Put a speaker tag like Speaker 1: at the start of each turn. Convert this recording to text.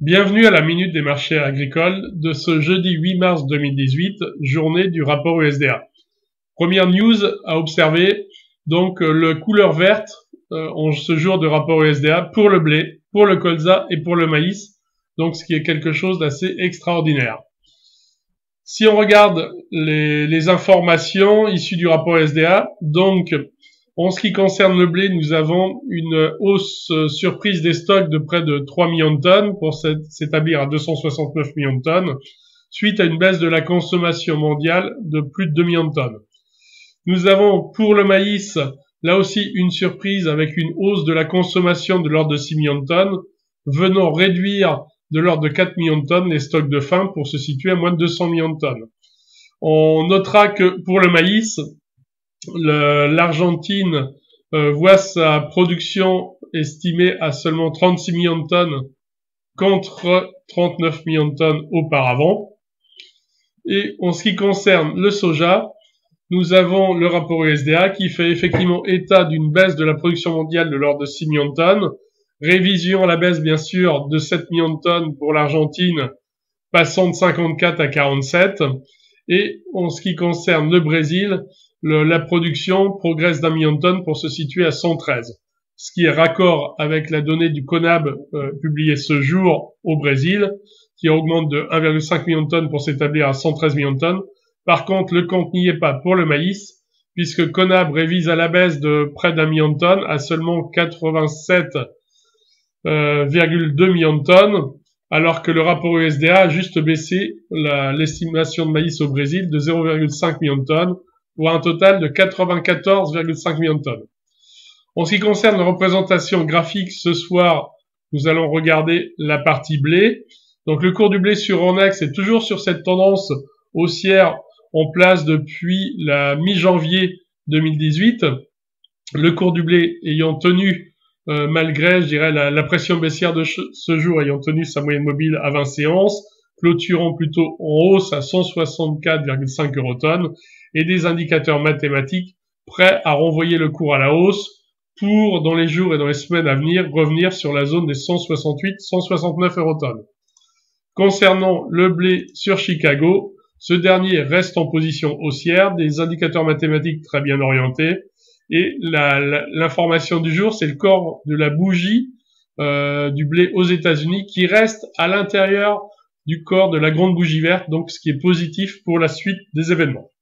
Speaker 1: Bienvenue à la Minute des marchés agricoles de ce jeudi 8 mars 2018, journée du rapport USDA. Première news à observer, donc le couleur verte en ce jour de rapport USDA pour le blé, pour le colza et pour le maïs, donc ce qui est quelque chose d'assez extraordinaire. Si on regarde les informations issues du rapport USDA, donc en ce qui concerne le blé, nous avons une hausse surprise des stocks de près de 3 millions de tonnes pour s'établir à 269 millions de tonnes, suite à une baisse de la consommation mondiale de plus de 2 millions de tonnes. Nous avons pour le maïs, là aussi une surprise avec une hausse de la consommation de l'ordre de 6 millions de tonnes, venant réduire de l'ordre de 4 millions de tonnes les stocks de fin pour se situer à moins de 200 millions de tonnes. On notera que pour le maïs, l'Argentine voit sa production estimée à seulement 36 millions de tonnes contre 39 millions de tonnes auparavant. Et en ce qui concerne le soja, nous avons le rapport USDA qui fait effectivement état d'une baisse de la production mondiale de l'ordre de 6 millions de tonnes, révision à la baisse bien sûr de 7 millions de tonnes pour l'Argentine, passant de 54 à 47, et en ce qui concerne le Brésil, la production progresse d'1 million de tonnes pour se situer à 113, ce qui est raccord avec la donnée du CONAB publiée ce jour au Brésil, qui augmente de 1,5 million de tonnes pour s'établir à 113 millions de tonnes. Par contre, le compte n'y est pas pour le maïs, puisque CONAB révise à la baisse de près d'1 million de tonnes à seulement 87,2 millions de tonnes, alors que le rapport USDA a juste baissé l'estimation de maïs au Brésil de 0,5 million de tonnes, pour un total de 94,5 millions de tonnes. En ce qui concerne la représentation graphique, ce soir, nous allons regarder la partie blé. Donc le cours du blé sur Euronext est toujours sur cette tendance haussière en place depuis la mi-janvier 2018. Le cours du blé ayant tenu, malgré, je dirais, la pression baissière de ce jour, ayant tenu sa moyenne mobile à 20 séances, clôturant plutôt en hausse à 164,5 eurotonnes, et des indicateurs mathématiques prêts à renvoyer le cours à la hausse pour, dans les jours et dans les semaines à venir, revenir sur la zone des 168-169 eurotonnes. Concernant le blé sur Chicago, ce dernier reste en position haussière, des indicateurs mathématiques très bien orientés, et l'information du jour, c'est le corps de la bougie du blé aux États-Unis qui reste à l'intérieur du corps de la grande bougie verte, donc ce qui est positif pour la suite des événements.